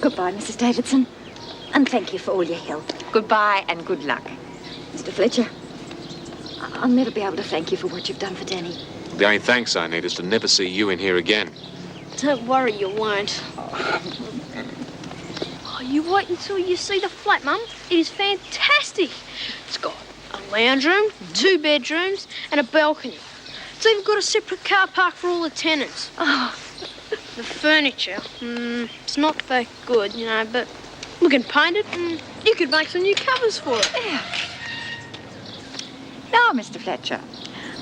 Goodbye, Mrs. Davidson. And thank you for all your help. Goodbye and good luck. Mr. Fletcher, I'll never be able to thank you for what you've done for Danny. The only thanks I need is to never see you in here again. Don't worry, you won't. Oh, you wait until you see the flat, Mum. It is fantastic. It's got a lounge room, 2 bedrooms, and a balcony. It's even got a separate car park for all the tenants. Oh. The furniture, it's not that good, you know, but we can paint it and you could make some new covers for it. Yeah. Now, Mr. Fletcher,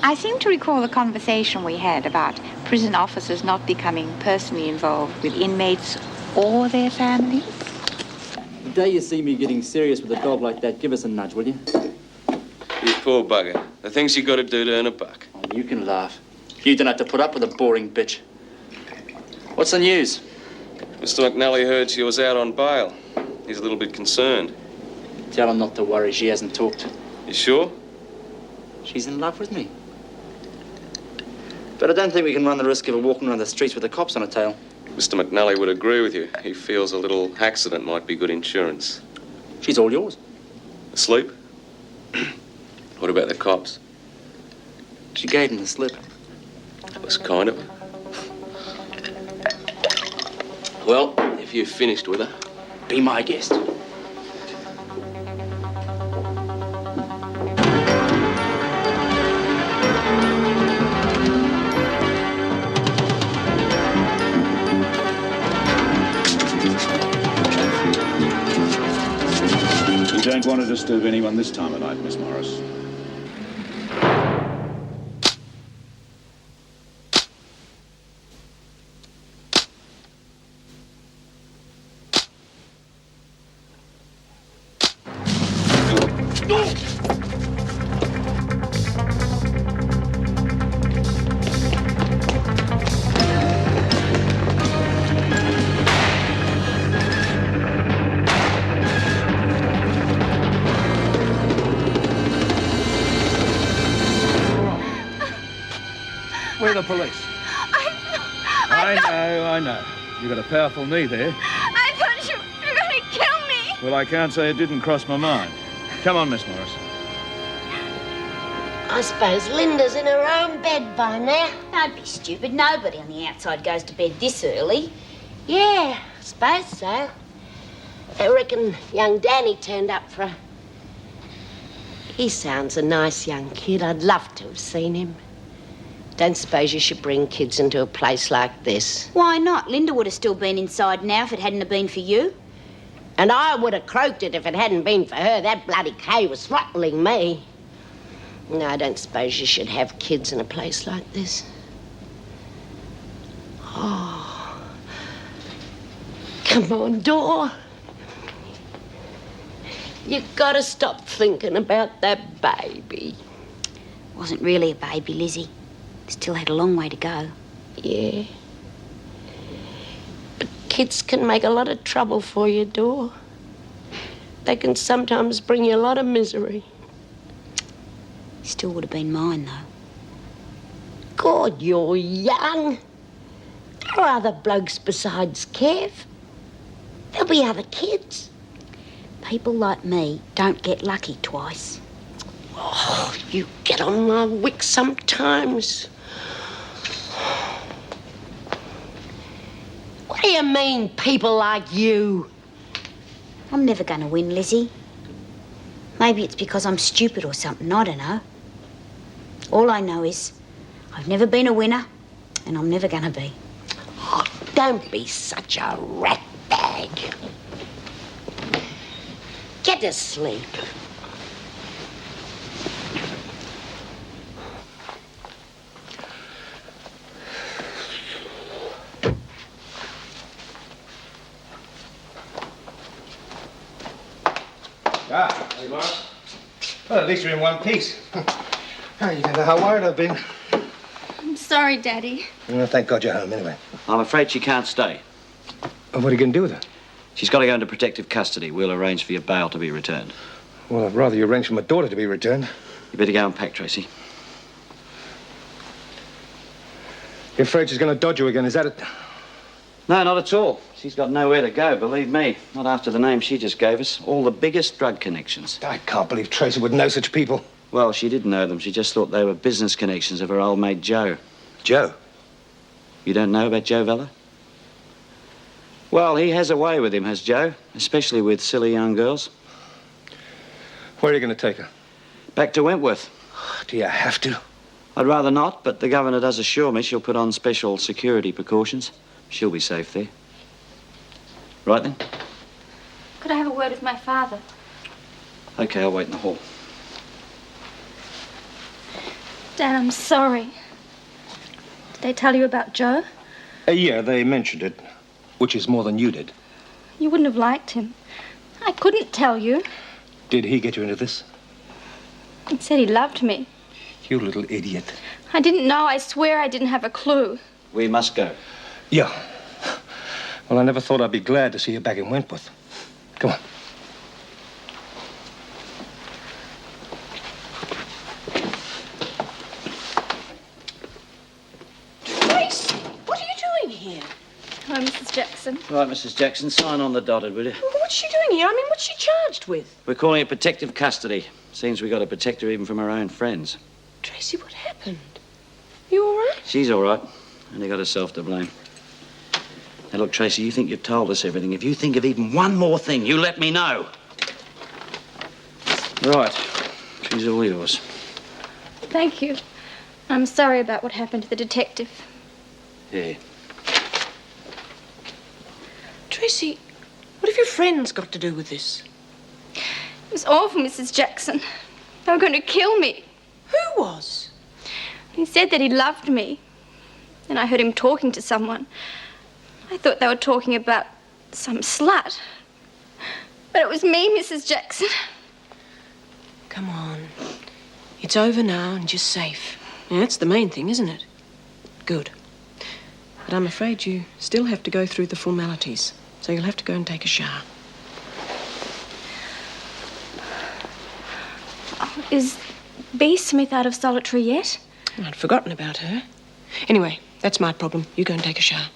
I seem to recall a conversation we had about prison officers not becoming personally involved with inmates or their families. The day you see me getting serious with a dog like that, give us a nudge, will you? You poor bugger. The things you got to do to earn a buck. Oh, you can laugh. You don't have to put up with a boring bitch. What's the news? Mr. McNally heard she was out on bail. He's a little bit concerned. Tell him not to worry, she hasn't talked. You sure? She's in love with me. But I don't think we can run the risk of her walking around the streets with the cops on her tail. Mr. McNally would agree with you. He feels a little accident might be good insurance. She's all yours. Asleep? What about the cops? She gave him the slip. That was kind of her. Well, if you've finished with her, be my guest. You don't want to disturb anyone this time of night, Miss Morris. We're the police. I know. You've got a powerful knee there. I thought you were going to kill me. Well, I can't say it didn't cross my mind. Come on, Miss Morris. I suppose Linda's in her own bed by now. Don't be stupid. Nobody on the outside goes to bed this early. Yeah, I suppose so. I reckon young Danny turned up for her. He sounds a nice young kid. I'd love to have seen him. Don't suppose you should bring kids into a place like this. Why not? Linda would have still been inside now if it hadn't have been for you. And I would have croaked it if it hadn't been for her. That bloody Kay was throttling me. No, I don't suppose you should have kids in a place like this. Oh. Come on, Dor. You gotta stop thinking about that baby. Wasn't really a baby, Lizzie. Still had a long way to go. Yeah. But kids can make a lot of trouble for you, Dor. They can sometimes bring you a lot of misery. Still would have been mine, though. God, you're young. There are other blokes besides Kev. There'll be other kids. People like me don't get lucky twice. Oh, you get on my wick sometimes. What do you mean, people like you? I'm never going to win, Lizzie. Maybe it's because I'm stupid or something, I don't know. All I know is I've never been a winner, and I'm never going to be. Oh, don't be such a ratbag. Get to sleep. Ah, there you are. Well, at least you're in one piece. Oh, you don't know how worried I've been. I'm sorry, Daddy. Well, thank God you're home anyway. I'm afraid she can't stay. Oh, what are you going to do with her? She's got to go into protective custody. We'll arrange for your bail to be returned. Well, I'd rather you arrange for my daughter to be returned. You better go and pack, Tracy. You're afraid she's going to dodge you again, is that it? No, not at all. She's got nowhere to go, believe me. Not after the name she just gave us. All the biggest drug connections. I can't believe Tracy would know such people. Well, she did know them. She just thought they were business connections of her old mate Joe. Joe? You don't know about Joe Vella? Well, he has a way with him, has Joe. Especially with silly young girls. Where are you going to take her? Back to Wentworth. Do you have to? I'd rather not, but the governor does assure me she'll put on special security precautions. She'll be safe there. Right then? Could I have a word with my father? Okay, I'll wait in the hall. Dan, I'm sorry. Did they tell you about Joe? Yeah, they mentioned it, which is more than you did. You wouldn't have liked him. I couldn't tell you. Did he get you into this? He said he loved me. You little idiot. I didn't know. I swear I didn't have a clue. We must go. Yeah. Well, I never thought I'd be glad to see you back in Wentworth. Come on. Grace, what are you doing here? Hello, Mrs. Jackson. Right, Mrs. Jackson, sign on the dotted, will you? What's she doing here? I mean, what's she charged with? We're calling it protective custody. Seems we got to protect her even from her own friends. Tracy, what happened? You all right? She's all right. Only got herself to blame. Now, look, Tracy, you think you've told us everything. If you think of even one more thing, you let me know. Right. She's all yours. Thank you. I'm sorry about what happened to the detective. Yeah. Tracy, what have your friends got to do with this? It was awful, Mrs. Jackson. They were going to kill me. Who was? He said that he loved me. Then I heard him talking to someone. I thought they were talking about some slut. But it was me, Mrs. Jackson. Come on. It's over now and you're safe. Yeah, that's the main thing, isn't it? Good. But I'm afraid you still have to go through the formalities. So you'll have to go and take a shower. Oh, is B. Smith out of solitary yet? I'd forgotten about her. Anyway, that's my problem. You go and take a shower.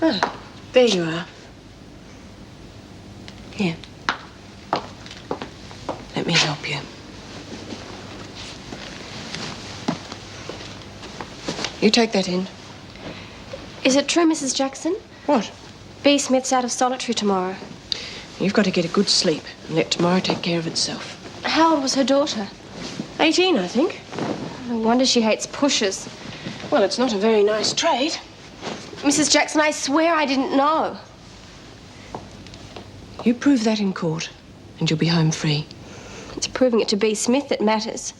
Oh, there you are. Here. Let me help you. You take that in. Is it true, Mrs. Jackson? What? B. Smith's out of solitary tomorrow. You've got to get a good sleep and let tomorrow take care of itself. How old was her daughter? 18, I think. No wonder she hates pushers. Well, it's not a very nice trait. Mrs. Jackson, I swear I didn't know. You prove that in court, and you'll be home free. It's proving it to B. Smith that matters.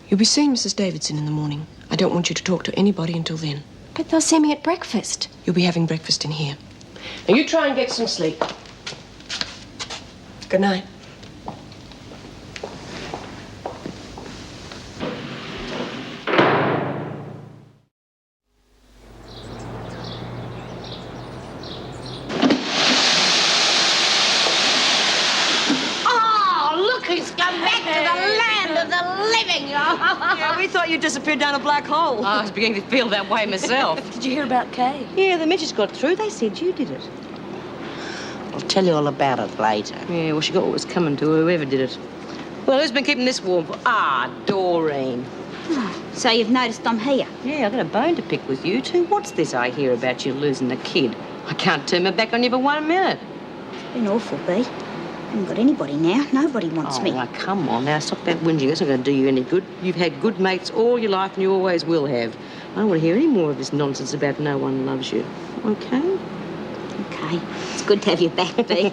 You'll be seeing Mrs. Davidson in the morning. I don't want you to talk to anybody until then. But they'll see me at breakfast. You'll be having breakfast in here. Now, you try and get some sleep. Good night. Yeah, we thought you disappeared down a black hole. I was beginning to feel that way myself. Did you hear about Kay? Yeah, the message got through. They said you did it. I'll tell you all about it later. Yeah, well, she got what was coming to her, whoever did it. Well, who's been keeping this warm for? Doreen. So you've noticed I'm here? Yeah, I've got a bone to pick with you two. What's this I hear about you losing a kid? I can't turn my back on you for 1 minute. It's been awful, B. I haven't got anybody now. Nobody wants me. Now, come on. Now, stop that whinging. That's not going to do you any good. You've had good mates all your life, and you always will have. I don't want to hear any more of this nonsense about no one loves you. Okay? Okay. It's good to have you back, B.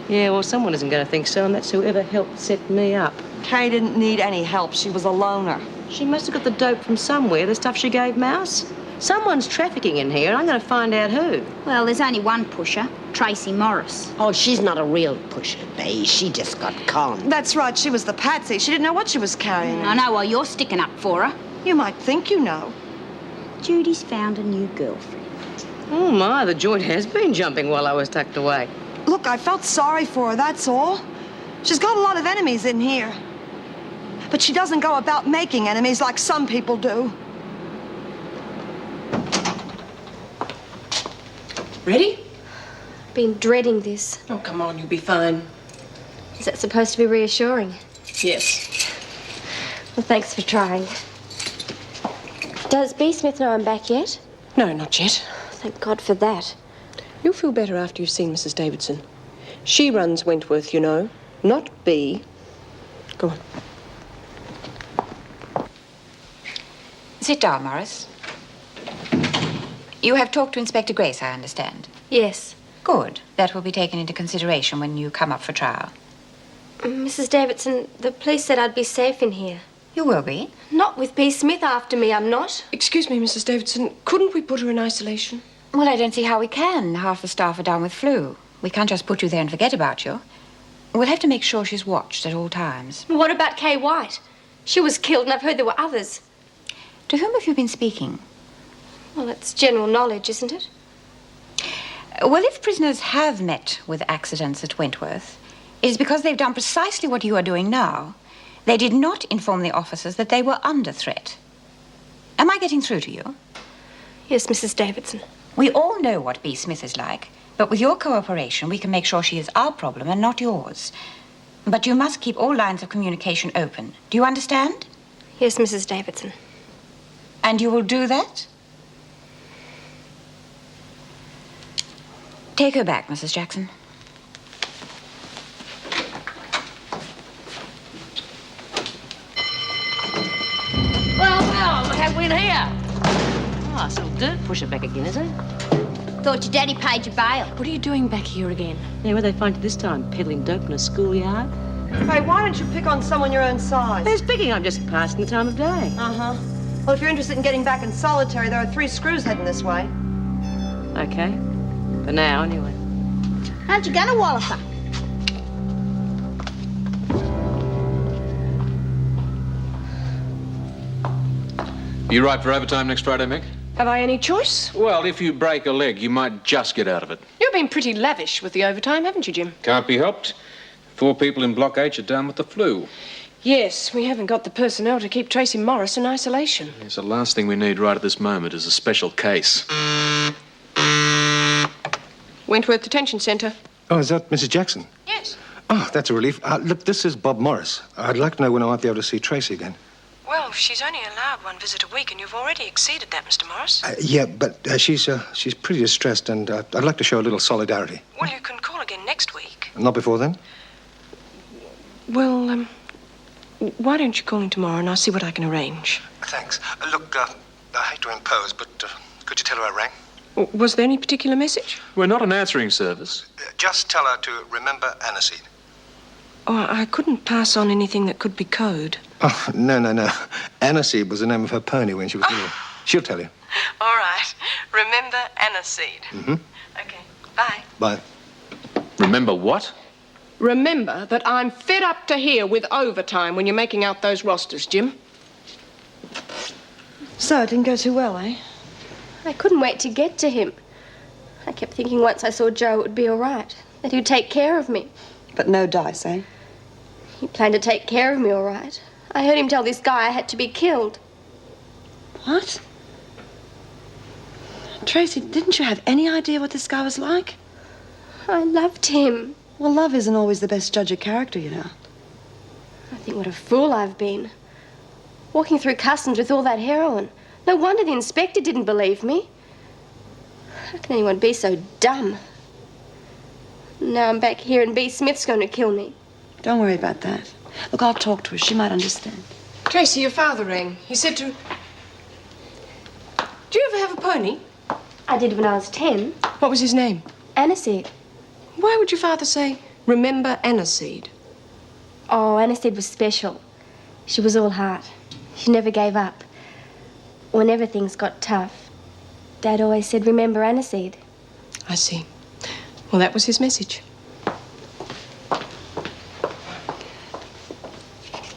Yeah, well, someone isn't going to think so, and that's whoever helped set me up. Kay didn't need any help. She was a loner. She must have got the dope from somewhere, the stuff she gave Mouse. Someone's trafficking in here, and I'm going to find out who. Well, there's only one pusher, Tracy Morris. Oh, she's not a real pusher, B. She just got conned. That's right. She was the patsy. She didn't know what she was carrying. I know. Well, you're sticking up for her. You might think you know. Judy's found a new girlfriend. Oh, my, the joint has been jumping while I was tucked away. Look, I felt sorry for her, that's all. She's got a lot of enemies in here. But she doesn't go about making enemies like some people do. Ready? Been dreading this. Oh, come on, you'll be fine. Is that supposed to be reassuring? Yes. Well, thanks for trying. Does B. Smith know I'm back yet? No, not yet. Thank God for that. You'll feel better after you've seen Mrs. Davidson. She runs Wentworth, you know, not B. Go on. Sit down, Morris. You have talked to Inspector Grace, I understand. Yes. Good. That will be taken into consideration when you come up for trial. Mrs. Davidson, the police said I'd be safe in here. You will be. Not with B. Smith after me, I'm not. Excuse me, Mrs. Davidson. Couldn't we put her in isolation? Well, I don't see how we can. Half the staff are down with flu. We can't just put you there and forget about you. We'll have to make sure she's watched at all times. What about Kay White? She was killed, and I've heard there were others. To whom have you been speaking? Well, it's general knowledge, isn't it? Well, if prisoners have met with accidents at Wentworth, it is because they've done precisely what you are doing now. They did not inform the officers that they were under threat. Am I getting through to you? Yes, Mrs. Davidson. We all know what B. Smith is like, but with your cooperation, we can make sure she is our problem and not yours. But you must keep all lines of communication open. Do you understand? Yes, Mrs. Davidson. And you will do that? Take her back, Mrs. Jackson. Well, what have we in here? Oh, some dirt pusher back again, is it? Thought your daddy paid your bail. What are you doing back here again? Yeah, where'd they find you this time? Peddling dope in a schoolyard? Hey, why don't you pick on someone your own size? Who's picking? I'm just passing the time of day. Uh-huh. Well, if you're interested in getting back in solitary, there are 3 screws heading this way. Okay. For now, anyway. Aren't you gonna Wallifer? You right for overtime next Friday, Mick? Have I any choice? Well, if you break a leg, you might just get out of it. You've been pretty lavish with the overtime, haven't you, Jim? Can't be helped. 4 people in Block H are down with the flu. Yes, we haven't got the personnel to keep Tracy Morris in isolation. It's the last thing we need right at this moment is a special case. Wentworth Detention Centre. Oh, is that Mrs. Jackson? Yes. Oh, that's a relief. Look, this is Bob Morris. I'd like to know when I might be able to see Tracy again. Well, she's only allowed 1 visit a week, and you've already exceeded that, Mr. Morris. Yeah, but she's pretty distressed, and I'd like to show a little solidarity. Well, you can call again next week. Not before then? Well, why don't you call in tomorrow, and I'll see what I can arrange. Thanks. Look, I hate to impose, but could you tell her I rang? Was there any particular message? We're not an answering service. Just tell her to remember aniseed. Oh, I couldn't pass on anything that could be code. Oh, no. Aniseed was the name of her pony when she was little. She'll tell you. All right. Remember aniseed. Mm-hmm. Okay. Bye. Bye. Remember what? Remember that I'm fed up to here with overtime when you're making out those rosters, Jim. So, it didn't go too well, eh? I couldn't wait to get to him. I kept thinking once I saw Joe it would be all right, that he'd take care of me. But no dice, eh? He planned to take care of me all right. I heard him tell this guy I had to be killed. What? Tracy, didn't you have any idea what this guy was like? I loved him. Well, love isn't always the best judge of character, you know. I think what a fool I've been. Walking through customs with all that heroin. No wonder the inspector didn't believe me. How can anyone be so dumb? Now I'm back here and B. Smith's going to kill me. Don't worry about that. Look, I'll talk to her. She might understand. Tracy, your father rang. He said to... Do you ever have a pony? I did when I was 10. What was his name? Aniseed. Why would your father say, remember aniseed? Oh, Aniseed was special. She was all heart. She never gave up. Whenever things got tough, Dad always said, remember Aniseed. I see. Well, that was his message.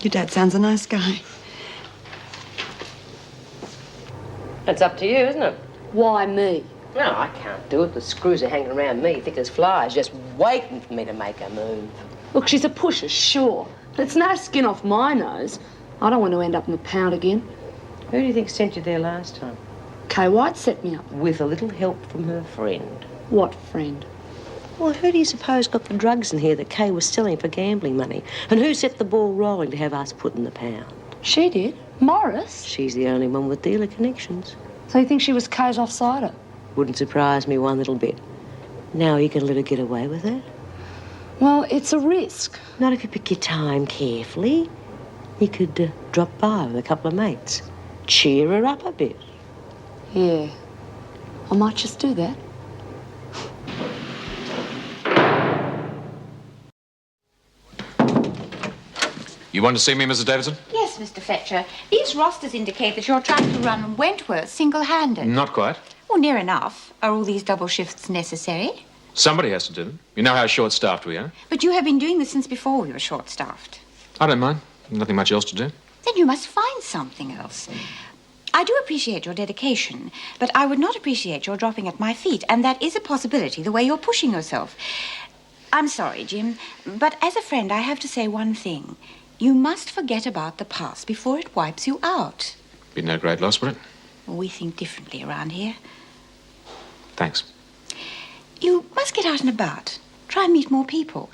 Your dad sounds a nice guy. It's up to you, isn't it? Why me? No, I can't do it. The screws are hanging around me thick as flies, just waiting for me to make a move. Look, she's a pusher, sure. But it's no skin off my nose. I don't want to end up in the pound again. Who do you think sent you there last time? Kay White set me up. With a little help from her friend. What friend? Well, who do you suppose got the drugs in here that Kay was selling for gambling money? And who set the ball rolling to have us put in the pound? She did. Morris? She's the only one with dealer connections. So you think she was Kay's offsider? Wouldn't surprise me one little bit. Now you can let her get away with it? Well, it's a risk. Not if you pick your time carefully. You could drop by with a couple of mates. Cheer her up a bit. Yeah. I might just do that. You want to see me, Mrs. Davidson? Yes, Mr. Fletcher. These rosters indicate that you're trying to run Wentworth single-handed. Not quite. Well, near enough. Are all these double shifts necessary? Somebody has to do them. You know how short-staffed we are. But you have been doing this since before we were short-staffed. I don't mind. Nothing much else to do. Then you must find something else. I do appreciate your dedication, but I would not appreciate your dropping at my feet, and that is a possibility, the way you're pushing yourself. I'm sorry, Jim, but as a friend, I have to say one thing. You must forget about the past before it wipes you out. Be no great loss, would it? We think differently around here. Thanks. You must get out and about. Try and meet more people.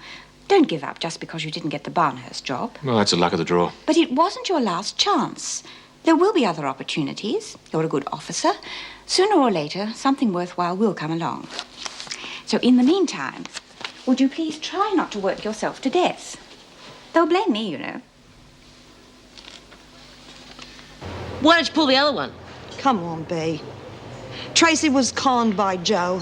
Don't give up just because you didn't get the Barnhurst job. Well, that's the luck of the draw. But it wasn't your last chance. There will be other opportunities. You're a good officer. Sooner or later, something worthwhile will come along. So in the meantime, would you please try not to work yourself to death? They'll blame me, you know. Why don't you pull the other one? Come on, Bea. Tracy was conned by Joe.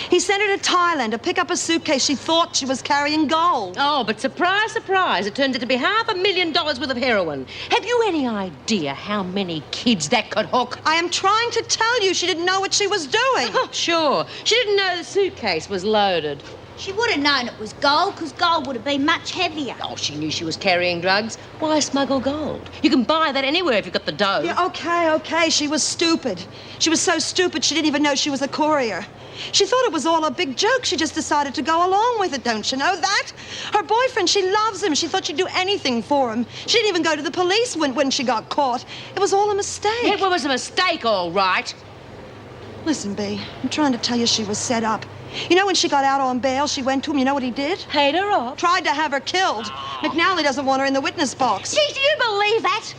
He sent her to Thailand to pick up a suitcase she thought she was carrying gold. Oh, but surprise, surprise, it turned out to be $500,000 worth of heroin. Have you any idea how many kids that could hook? I am trying to tell you she didn't know what she was doing. Oh, sure. She didn't know the suitcase was loaded. She would have known it was gold, because gold would have been much heavier. Oh, she knew she was carrying drugs. Why smuggle gold? You can buy that anywhere if you've got the dough. Yeah, okay. She was stupid. She was so stupid she didn't even know she was a courier. She thought it was all a big joke. She just decided to go along with it, don't you know that? Her boyfriend, she loves him. She thought she'd do anything for him. She didn't even go to the police when she got caught. It was all a mistake. It was a mistake, all right. Listen, Bea, I'm trying to tell you she was set up. You know when she got out on bail, she went to him, you know what he did? Paid her off. Tried to have her killed. McNally doesn't want her in the witness box. Gee, do you believe that?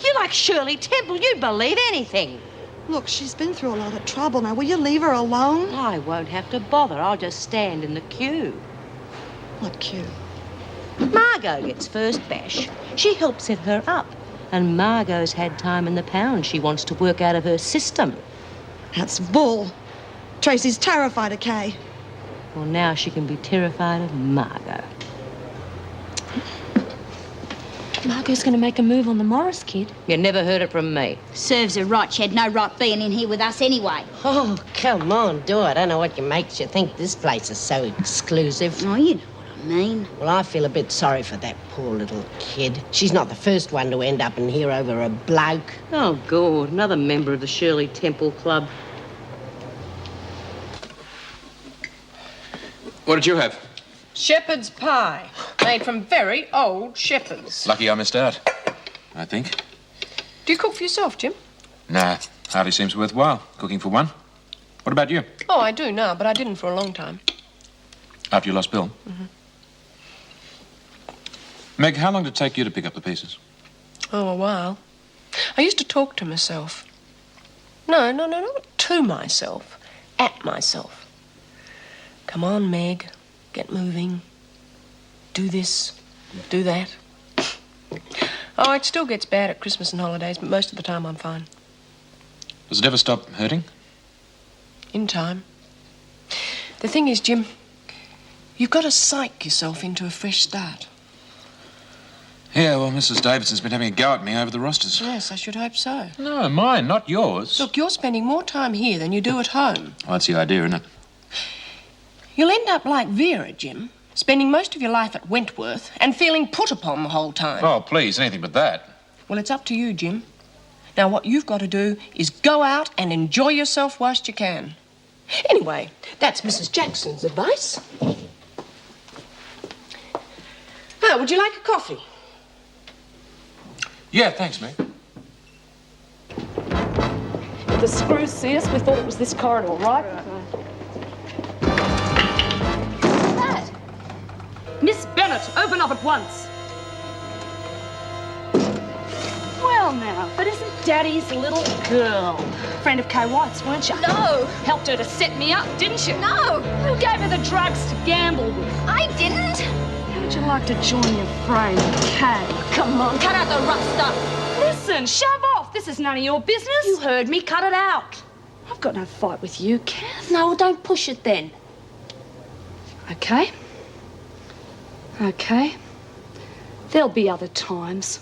You're like Shirley Temple. You'd believe anything. Look, she's been through a lot of trouble. Now, will you leave her alone? I won't have to bother. I'll just stand in the queue. What queue? Margot gets first bash. She helps set her up. And Margot's had time in the pound she wants to work out of her system. That's bull. Tracy's terrified of Kay. Well, now she can be terrified of Margot. Margot's going to make a move on the Morris kid. You never heard it from me. Serves her right. She had no right being in here with us anyway. Oh, come on, do it. I don't know what makes you think this place is so exclusive. Oh, you know what I mean. Well, I feel a bit sorry for that poor little kid. She's not the first one to end up in here over a bloke. Oh, God, another member of the Shirley Temple Club. What did you have? Shepherd's pie, made from very old shepherds. Lucky I missed out, I think. Do you cook for yourself, Jim? Nah, hardly seems worthwhile. Cooking for one. What about you? Oh, I do now, but I didn't for a long time. After you lost Bill? Mm-hmm. Meg, how long did it take you to pick up the pieces? Oh, a while. I used to talk to myself. No, not to myself. At myself. Come on, Meg. Get moving. Do this. Do that. Oh, it still gets bad at Christmas and holidays, but most of the time I'm fine. Does it ever stop hurting? In time. The thing is, Jim, you've got to psych yourself into a fresh start. Yeah, well, Mrs. Davidson's been having a go at me over the rosters. Yes, I should hope so. No, mine, not yours. Look, you're spending more time here than you do at home. Well, that's the idea, isn't it? You'll end up like Vera, Jim, spending most of your life at Wentworth and feeling put upon the whole time. Oh, please, anything but that. Well, it's up to you, Jim. Now, what you've got to do is go out and enjoy yourself whilst you can. Anyway, that's Mrs. Jackson's advice. Oh, would you like a coffee? Yeah, thanks, mate. If the screws see us, we thought it was this corridor, right? That. Miss Bennett, open up at once. Well now, but isn't Daddy's little girl? Friend of Kay White's, weren't you? No. Helped her to set me up, didn't you? No. Who gave her the drugs to gamble with? I didn't. How'd you like to join your friend, Kay? Come on, cut out the rough stuff. Listen, shove off. This is none of your business. You heard me. Cut it out. I've got no fight with you, Kath. No, well, don't push it then. Okay. Okay. There'll be other times.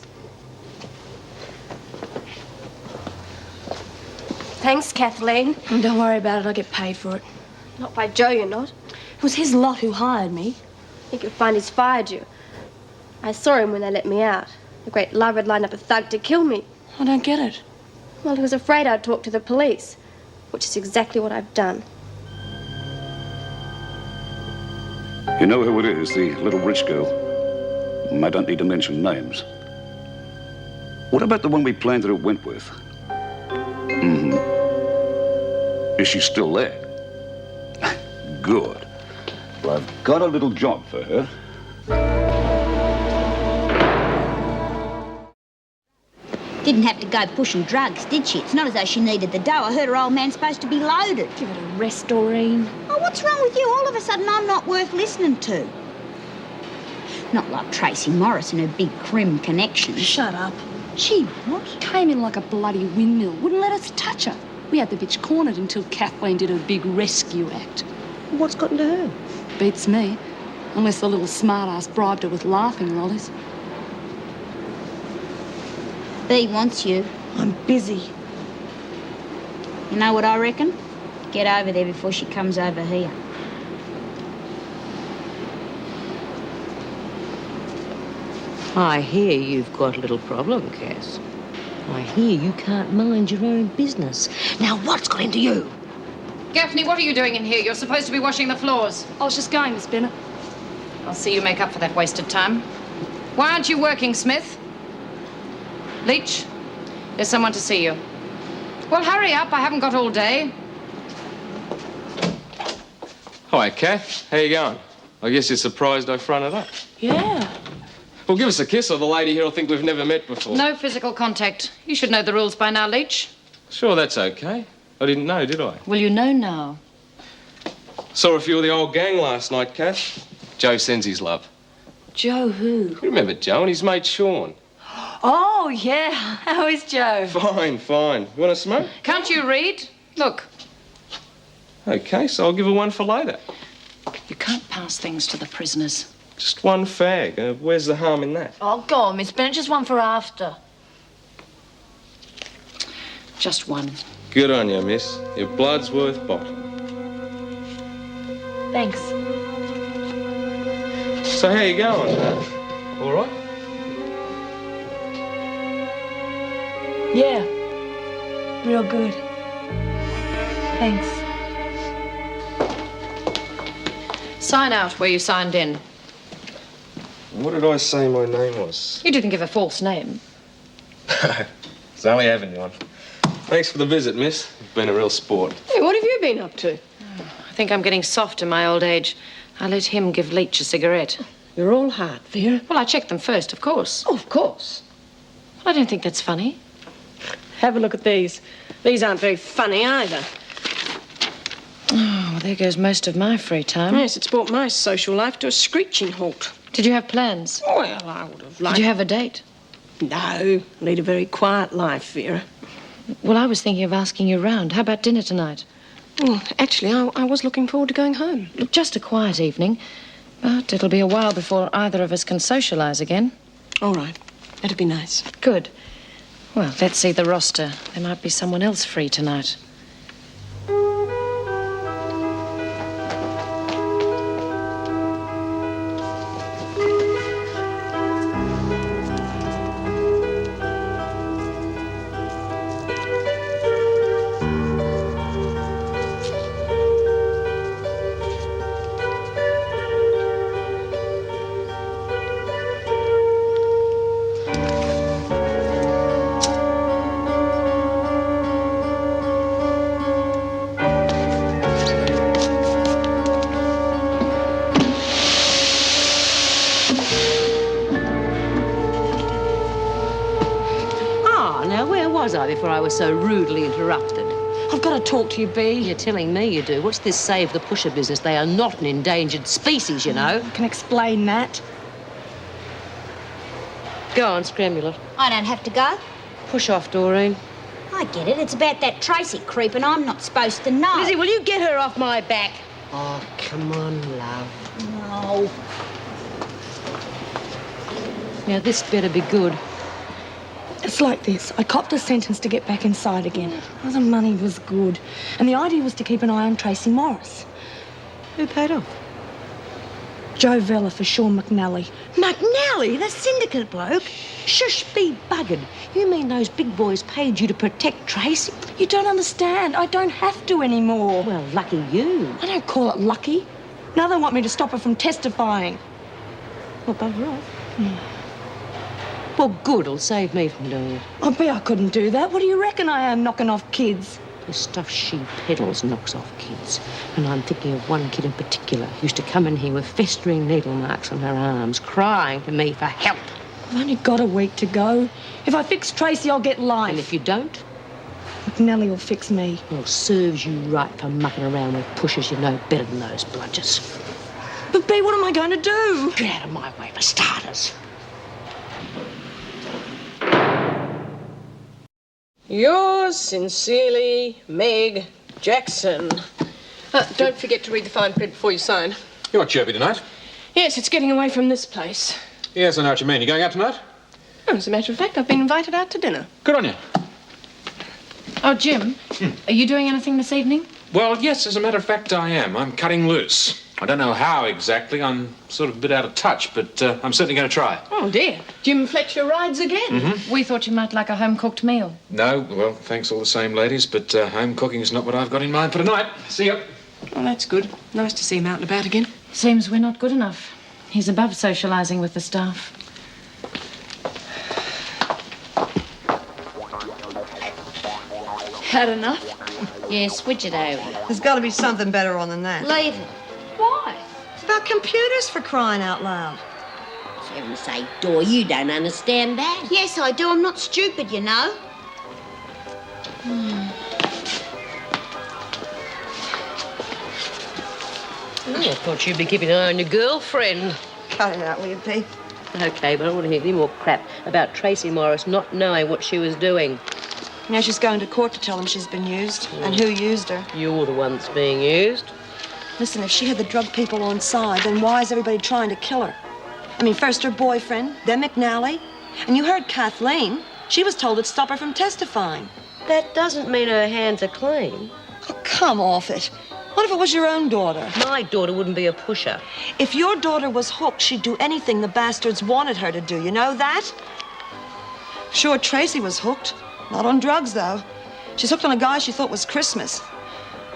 Thanks, Kathleen. Don't worry about it. I'll get paid for it. Not by Joe, you're not. It was his lot who hired me. I think you'll find he's fired you. I saw him when they let me out. The great love had lined up a thug to kill me. I don't get it. Well, he was afraid I'd talk to the police, which is exactly what I've done. You know who it is, the little rich girl? I don't need to mention names. What about the one we planted at Wentworth? Is she still there? Good. Well, I've got a little job for her. Didn't have to go pushing drugs, did she? It's not as though she needed the dough. I heard her old man's supposed to be loaded. Give it a rest, Doreen. Oh, what's wrong with you? All of a sudden, I'm not worth listening to. Not like Tracy Morris and her big crim connections. Shut up. She what? Came in like a bloody windmill. Wouldn't let us touch her. We had the bitch cornered until Kathleen did her big rescue act. What's gotten to her? Beats me. Unless the little smart-ass bribed her with laughing lollies. B wants you. I'm busy. You know what I reckon? Get over there before she comes over here. I hear you've got a little problem, Cass. I hear you can't mind your own business. Now, what's got into you? Gaffney, what are you doing in here? You're supposed to be washing the floors. I was just going, Miss Bennett. I'll see you make up for that wasted time. Why aren't you working, Smith? Leach, there's someone to see you. Well, hurry up. I haven't got all day. Hi, Kath. How you going? I guess you're surprised I fronted up. Yeah. Well, give us a kiss or the lady here will think we've never met before. No physical contact. You should know the rules by now, Leach. Sure, that's okay. I didn't know, did I? Well, you know now. Saw a few of the old gang last night, Kath. Joe sends his love. Joe who? You remember Joe and his mate Sean? Oh, yeah. How is Joe? Fine, fine. You want to smoke? Can't you read? Look. Okay, so I'll give her one for later. You can't pass things to the prisoners. Just one fag. Where's the harm in that? Oh, go on, Miss Bennett. Just one for after. Just one. Good on you, miss. Your blood's worth bottle. Thanks. So how you going? All right? Yeah. Real good. Thanks. Sign out where you signed in. What did I say my name was? You didn't give a false name. It's only having you on. Thanks for the visit, miss. You've been a real sport. Hey, what have you been up to? I think I'm getting soft in my old age. I let him give Leach a cigarette. You're all heart, Vera. Well, I checked them first, of course. Oh, of course. I don't think that's funny. Have a look at these. These aren't very funny either. Oh, well, there goes most of my free time. Yes, it's brought my social life to a screeching halt. Did you have plans? Well, I would have liked... Did you have a date? No. Lead a very quiet life, Vera. Well, I was thinking of asking you round. How about dinner tonight? Well, actually, I was looking forward to going home. Look, just a quiet evening. But it'll be a while before either of us can socialise again. All right. That'd be nice. Good. Well, let's see the roster. There might be someone else free tonight. Ah, now where was I before I was so rudely interrupted? I've got to talk to you, Bee. You're telling me you do. What's this save the pusher business? They are not an endangered species, you know. I can explain that. Go on, scramble it. I don't have to go. Push off, Doreen. I get it. It's about that Tracy creep, and I'm not supposed to know. Lizzie, will you get her off my back? Oh, come on, love. No. Now, this better be good. It's like this. I copped a sentence to get back inside again. Well, the money was good. And the idea was to keep an eye on Tracy Morris. Who paid off? Joe Vella for Sean McNally. McNally, the syndicate bloke? Shush, be buggered. You mean those big boys paid you to protect Tracy? You don't understand. I don't have to anymore. Well, lucky you. I don't call it lucky. Now they want me to stop her from testifying. Well, bugger off. Well, good. It'll save me from doing it. I bet I couldn't do that. What do you reckon I am, knocking off kids? The stuff she peddles knocks off kids. And I'm thinking of one kid in particular who used to come in here with festering needle marks on her arms, crying to me for help. I've only got a week to go. If I fix Tracy, I'll get life. And if you don't? McNally will fix me. Well, serves you right for mucking around with pushers you know better than those bludgers. But, Bea, what am I going to do? Get out of my way, for starters. Yours sincerely, Meg Jackson. Don't forget to read the fine print before you sign. You're chirpy tonight. Yes, it's getting away from this place. Yes, I know what you mean. You going out tonight? Oh, as a matter of fact, I've been invited out to dinner. Good on you. Oh, Jim, are you doing anything this evening? Well, yes, as a matter of fact, I am. I'm cutting loose. I don't know how exactly. I'm sort of a bit out of touch, but I'm certainly going to try. Oh, dear. Jim Fletcher rides again. We thought you might like a home-cooked meal. No, well, thanks all the same, ladies, but home cooking is not what I've got in mind for tonight. See ya. Oh, that's good. Nice to see him out and about again. Seems we're not good enough. He's above socialising with the staff. Had enough? Yeah, switch it over. There's got to be something better on than that. Leave it. Why? It's about computers, for crying out loud. For heaven's sake, Dor, you don't understand that. Yes, I do. I'm not stupid, you know. Oh, I thought you'd be keeping an eye on your girlfriend. Cut it out, will you, Pete? OK, but I don't want to hear any more crap about Tracy Morris not knowing what she was doing. Now she's going to court to tell them she's been used and who used her. You're the one that's being used. Listen, if she had the drug people on side, then why is everybody trying to kill her? I mean, first her boyfriend, then McNally. And you heard Kathleen. She was told it'd stop her from testifying. That doesn't mean her hands are clean. Oh, come off it. What if it was your own daughter? My daughter wouldn't be a pusher. If your daughter was hooked, she'd do anything the bastards wanted her to do. You know that? Sure, Tracy was hooked. Not on drugs, though. She's hooked on a guy she thought was Christmas.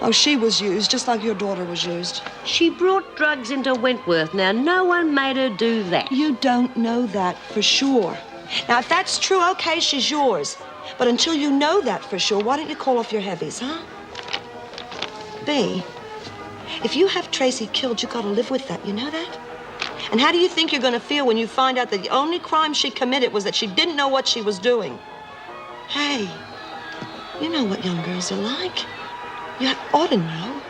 Oh, she was used, just like your daughter was used. She brought drugs into Wentworth. Now, no one made her do that. You don't know that for sure. Now, if that's true, okay, she's yours. But until you know that for sure, why don't you call off your heavies, huh? Bea, if you have Tracy killed, you gotta live with that. You know that? And how do you think you're gonna feel when you find out that the only crime she committed was that she didn't know what she was doing? Hey, you know what young girls are like. You ought to know.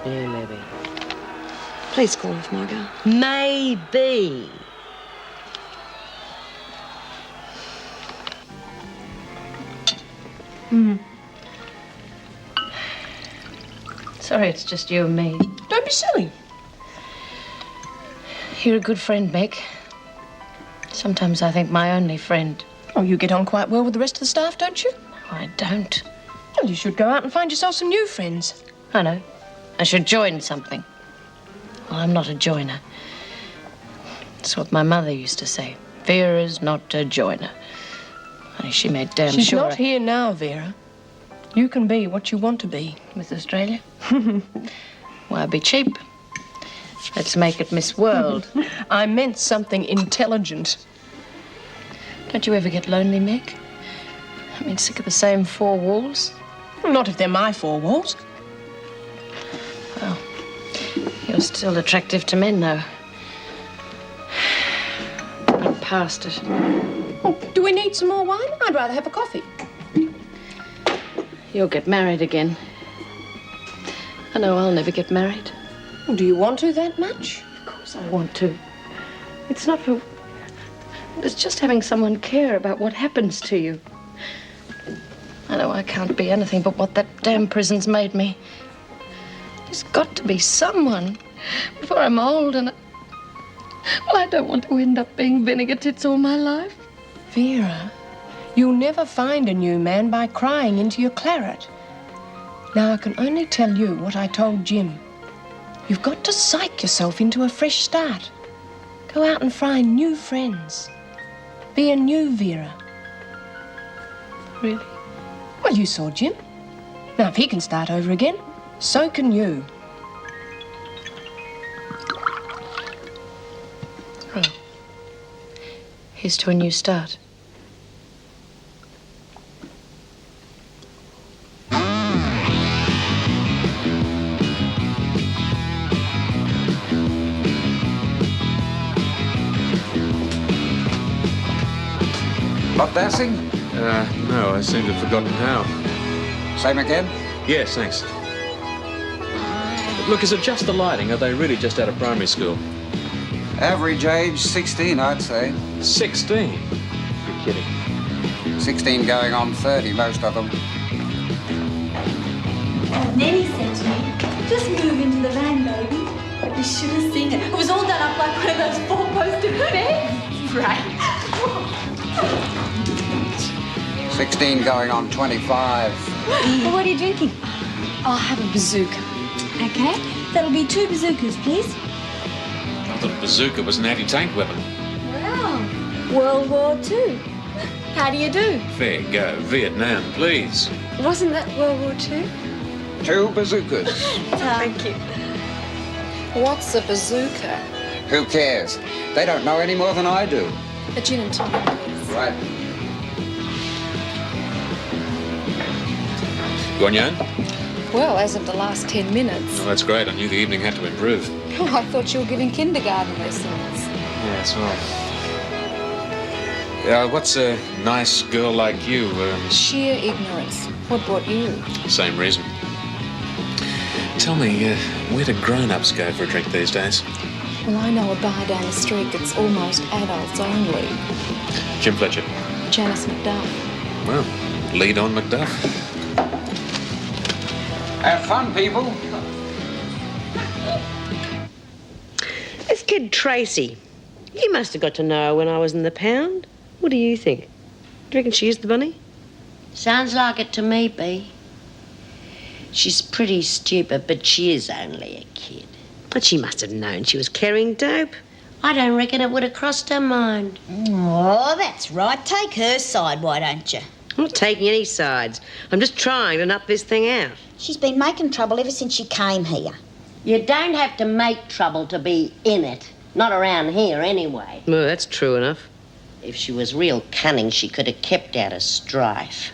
Yeah, maybe. Please call off, Margot. Maybe. Sorry, it's just you and me. Don't be silly. You're a good friend, Meg. Sometimes I think my only friend. Oh, you get on quite well with the rest of the staff, don't you? No, I don't. Well, you should go out and find yourself some new friends. I know. I should join something. Well, I'm not a joiner. That's what my mother used to say. Vera's not a joiner. Only she made damn She's sure. not here now, Vera. You can be what you want to be. With Australia? Why be cheap? Let's make it Miss World. I meant something intelligent. Don't you ever get lonely, Meg? I mean, sick of the same four walls? Not if they're my four walls. Well, you're still attractive to men, though. past it. Oh, do we need some more wine? I'd rather have a coffee. You'll get married again. I know I'll never get married. Well, do you want to that much? Of course I want to. It's not for... It's just having someone care about what happens to you. I know I can't be anything but what that damn prison's made me. There's got to be someone before I'm old and... Well, I don't want to end up being vinegar tits all my life. Vera, you'll never find a new man by crying into your claret. Now, I can only tell you what I told Jim. You've got to psych yourself into a fresh start. Go out and find new friends. Be a new Vera. Really? Well, you saw Jim. Now, if he can start over again, so can you. Oh. Here's to a new start. Not dancing? No, I seem to have forgotten how. Same again? Yes, thanks. Look, is it just the lighting? Are they really just out of primary school? Average age 16, I'd say. 16? You're kidding. 16 going on 30, most of them. Nanny said to me, just move into the van, baby. But you should have seen it. It was all done up like one of those four-poster beds. Right. 16 going on 25. Well, what are you drinking? I'll have a bazooka. Okay, that'll be 2 bazookas, please. I thought a bazooka was an anti-tank weapon. Wow, World War II. How do you do? Fair go. Vietnam, please. Wasn't that World War II? 2 bazookas. Thank you. What's a bazooka? Who cares? They don't know any more than I do. A gin and tonic, please. Right. Go on, Jan? Well, as of the last 10 minutes. Oh, that's great. I knew the evening had to improve. Oh, I thought you were giving kindergarten lessons. Yes, well. What's a nice girl like you? Sheer ignorance. What brought you? Same reason. Tell me, where do grown-ups go for a drink these days? Well, I know a bar down the street that's almost adults only. Jim Fletcher. Janice McDuff. Well, lead on, McDuff. Have fun, people. This kid Tracy, you must have got to know her when I was in the pound. What do you think? Do you reckon she is the bunny? Sounds like it to me, Bea. She's pretty stupid, but she is only a kid. But she must have known she was carrying dope. I don't reckon it would have crossed her mind. Oh, that's right. Take her side, why don't you? I'm not taking any sides. I'm just trying to nut this thing out. She's been making trouble ever since she came here. You don't have to make trouble to be in it. Not around here, anyway. Well, that's true enough. If she was real cunning, she could have kept out of strife.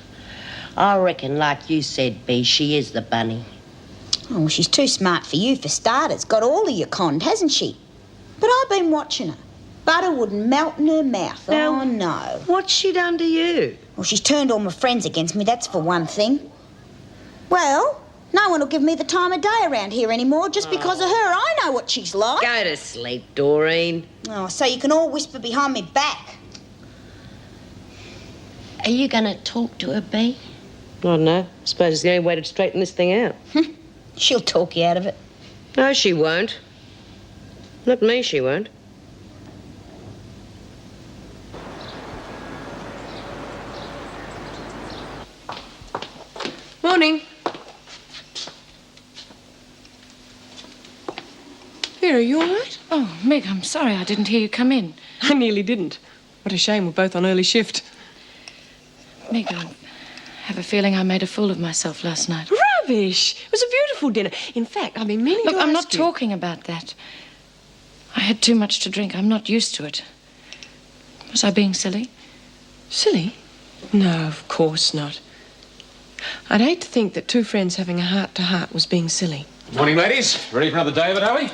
I reckon, like you said, Bea, she is the bunny. Oh, well, she's too smart for you, for starters. Got all of you conned, hasn't she? But I've been watching her. Butter wouldn't melt in her mouth. Now, oh, no. What's she done to you? Well, she's turned all my friends against me, that's for one thing. Well, no one will give me the time of day around here anymore just because of her. I know what she's like. Go to sleep, Doreen. Oh, so you can all whisper behind me back. Are you going to talk to her, Bea? I don't know. I suppose it's the only way to straighten this thing out. She'll talk you out of it. No, she won't. Not me, she won't. Morning. Vera, are you all right? Oh, Meg, I'm sorry I didn't hear you come in. I nearly didn't. What a shame we're both on early shift. Meg, I have a feeling I made a fool of myself last night. Rubbish! It was a beautiful dinner. In fact, I've been meaning Look, to I'm ask not you. talking about that. I had too much to drink. I'm not used to it. Was I being silly? Silly? No, of course not. I'd hate to think that two friends having a heart-to-heart was being silly. Morning, ladies. Ready for another day of it, are we?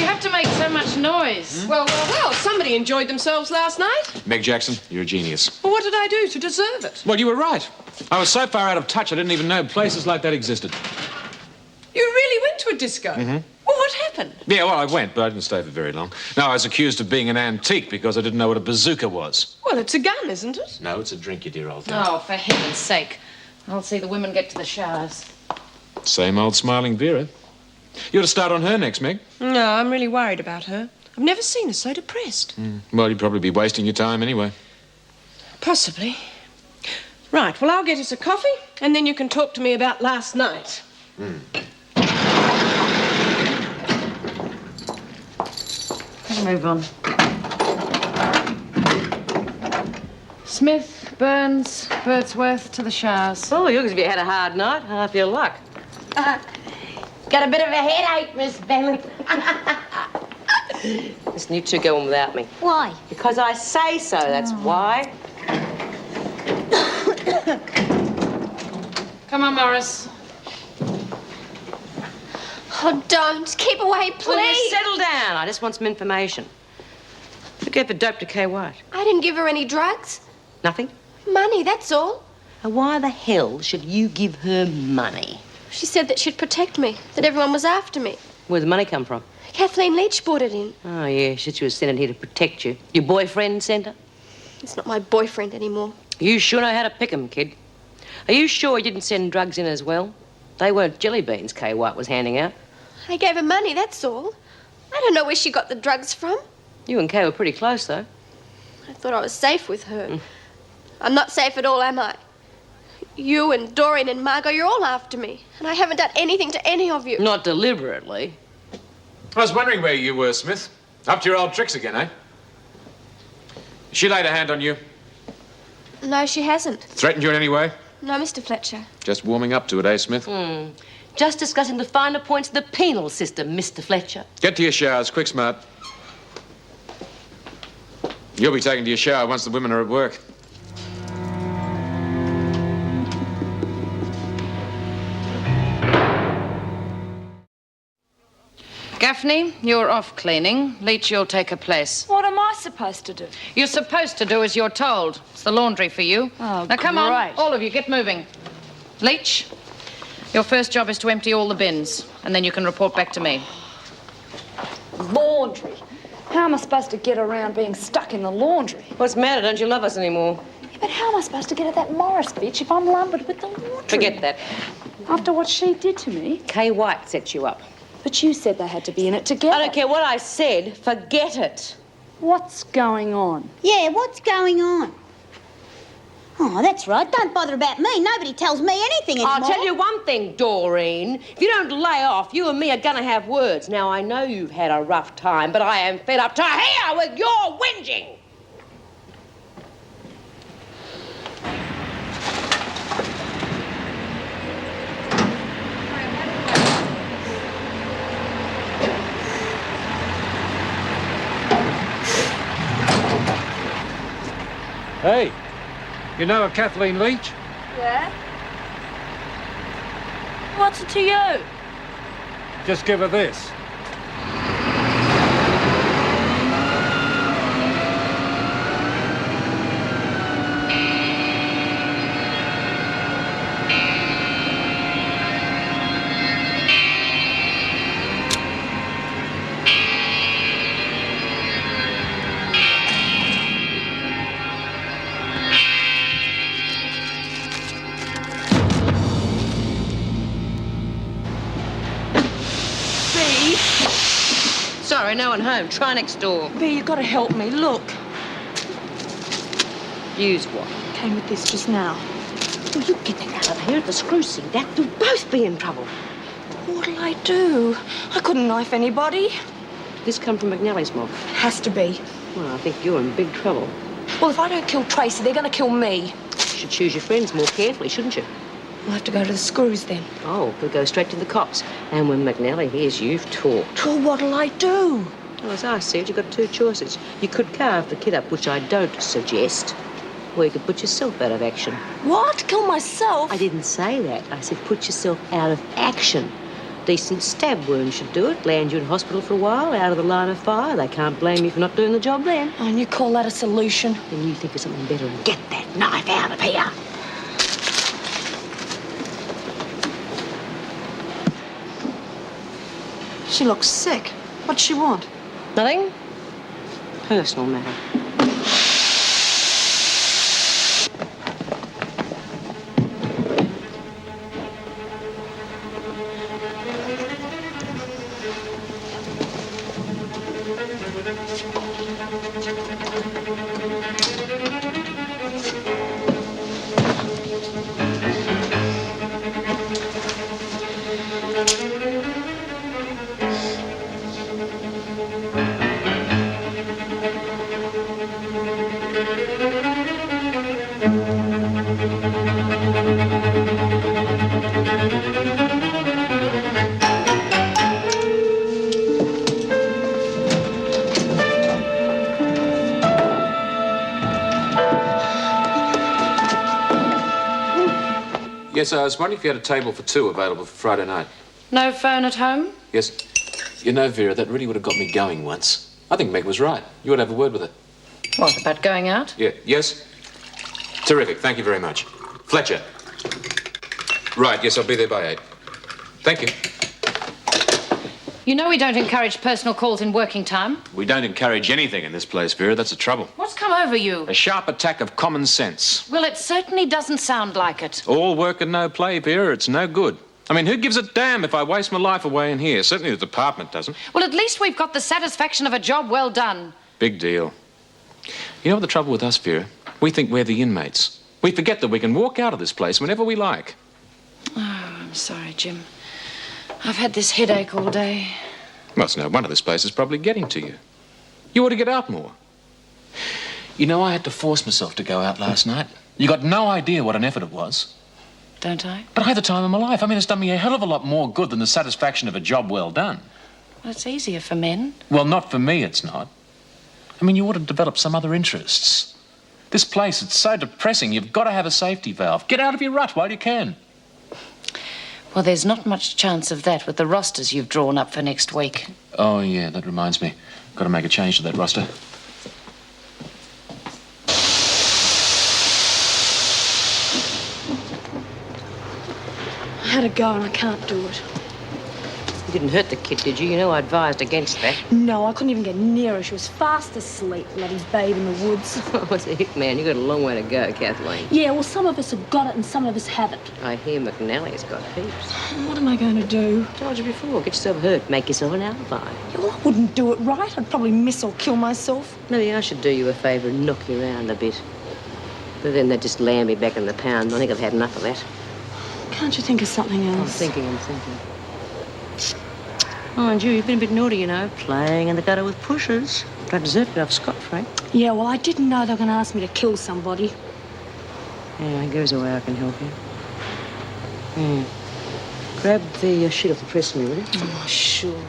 you have to make so much noise? Well, somebody enjoyed themselves last night. Meg Jackson, you're a genius. Well, what did I do to deserve it? Well, you were right. I was so far out of touch, I didn't even know places like that existed. You really went to a disco? Mm-hmm. Well, what happened? Yeah, well, I went, but I didn't stay for very long. No, I was accused of being an antique because I didn't know what a bazooka was. Well, it's a gun, isn't it? No, it's a drink, you dear old thing. Oh, for heaven's sake. I'll see the women get to the showers. Same old smiling Vera. You ought to start on her next, Meg. No, I'm really worried about her. I've never seen her so depressed. Well, you'd probably be wasting your time anyway. Possibly. Right, well, I'll get us a coffee, and then you can talk to me about last night. Let's move on. Smith, Burns, Birdsworth to the showers. Oh, you look as if you had a hard night. Half your luck. Got a bit of a headache, Miss Bennett. Listen, you two go on without me. Why? Because I say so, that's why. Come on, Morris. Oh, don't. Keep away, please. Will you settle down? I just want some information. Who gave the dope to Kay White? I didn't give her any drugs. Nothing? Money, that's all. And why the hell should you give her money? She said that she'd protect me, that everyone was after me. Where'd the money come from? Kathleen Leach brought it in. Oh, yeah, she said she was sent in here to protect you. Your boyfriend sent her? It's not my boyfriend anymore. You sure know how to pick 'em, kid. Are you sure you didn't send drugs in as well? They weren't jelly beans Kay White was handing out. I gave her money, that's all. I don't know where she got the drugs from. You and Kay were pretty close, though. I thought I was safe with her. I'm not safe at all, am I? You and Doreen and Margot, you're all after me. And I haven't done anything to any of you. Not deliberately. I was wondering where you were, Smith. Up to your old tricks again, eh? She laid a hand on you? No, she hasn't. Threatened you in any way? No, Mr. Fletcher. Just warming up to it, eh, Smith? Just discussing the finer points of the penal system, Mr. Fletcher. Get to your showers, quick, smart. You'll be taken to your shower once the women are at work. Gaffney, you're off cleaning. Leach, you'll take her place. What am I supposed to do? You're supposed to do as you're told. It's the laundry for you. Oh, now, come on, great. all of you, get moving. Leach, your first job is to empty all the bins, and then you can report back to me. Laundry? How am I supposed to get around being stuck in the laundry? What's the matter? Don't you love us anymore? Yeah, but how am I supposed to get at that Morris bitch if I'm lumbered with the laundry? Forget that. After what she did to me? Kay White set you up. But you said they had to be in it together. I don't care what I said. Forget it. What's going on? Yeah, what's going on? Oh, that's right. Don't bother about me. Nobody tells me anything anymore. I'll tell you one thing, Doreen. If you don't lay off, you and me are going to have words. Now, I know you've had a rough time, but I am fed up to here with your whinging. Hey, you know a Kathleen Leach? Yeah? What's it to you? Just give her this. Sorry, no one home. Try next door. B, you gotta help me. Look. Use what? Came with this just now. Well, you get that out of here at the screw scene. That you'll both be in trouble. What'll I do? I couldn't knife anybody. Did this come from McNally's mob? Has to be. Well, I think you're in big trouble. Well, if I don't kill Tracy, they're gonna kill me. You should choose your friends more carefully, shouldn't you? We'll have to go to the screws then. Oh, we'll go straight to the cops. And when McNally hears you've talked... Well, what'll I do? Well, as I said, you've got two choices. You could carve the kid up, which I don't suggest, or you could put yourself out of action. What? Kill myself? I didn't say that. I said put yourself out of action. decent stab wound should do it. Land you in hospital for a while, out of the line of fire. They can't blame you for not doing the job then. Oh, and you call that a solution? Then you think of something better and get that knife out of here. She looks sick. What's she want? Nothing. Personal matter. Yes, I was wondering if you had a table for two available for Friday night. No phone at home? Yes. You know, Vera, that really would have got me going once. I think Meg was right. You ought to have a word with her. What, about going out? Yeah. Yes? Terrific. Thank you very much. Fletcher. Right. Yes, I'll be there by 8. Thank you. You know we don't encourage personal calls in working time. We don't encourage anything in this place, Vera. That's the trouble. What's come over you? A sharp attack of common sense. Well, it certainly doesn't sound like it. All work and no play, Vera. It's no good. I mean, who gives a damn if I waste my life away in here? Certainly the department doesn't. Well, at least we've got the satisfaction of a job well done. Big deal. You know what the trouble with us, Vera? We think we're the inmates. We forget that we can walk out of this place whenever we like. Oh, I'm sorry, Jim. I've had this headache all day. Well, it's no wonder this place is probably getting to you. You ought to get out more. You know, I had to force myself to go out last night. You got no idea what an effort it was. Don't I? But I had the time of my life. I mean, it's done me a hell of a lot more good than the satisfaction of a job well done. Well, it's easier for men. Well, not for me, it's not. I mean, you ought to develop some other interests. This place, it's so depressing. You've got to have a safety valve. Get out of your rut while you can. Well, there's not much chance of that with the rosters you've drawn up for next week. Oh, yeah, that reminds me. Got to make a change to that roster. I had a go and I can't do it. You didn't hurt the kid, did you? You know I advised against that. No, I couldn't even get near her. She was fast asleep, bloody babe in the woods. What's a hit, man? You got a long way to go, Kathleen. Yeah, well, some of us have got it and some of us haven't. I hear McNally's got heaps. What am I going to do? Told you before, get yourself hurt, make yourself an alibi. Yeah, well, I wouldn't do it right. I'd probably miss or kill myself. Maybe I should do you a favour and knock you around a bit. But then they'd just land me back in the pound. I think I've had enough of that. Can't you think of something else? I'm thinking. Mind you, you've been a bit naughty, you know, playing in the gutter with pushers. Don't deserve to get off scot-free. Yeah, well, I didn't know they were going to ask me to kill somebody. Yeah, there's a way I can help you. Grab the sheet off the press for me, will you? Oh, sure.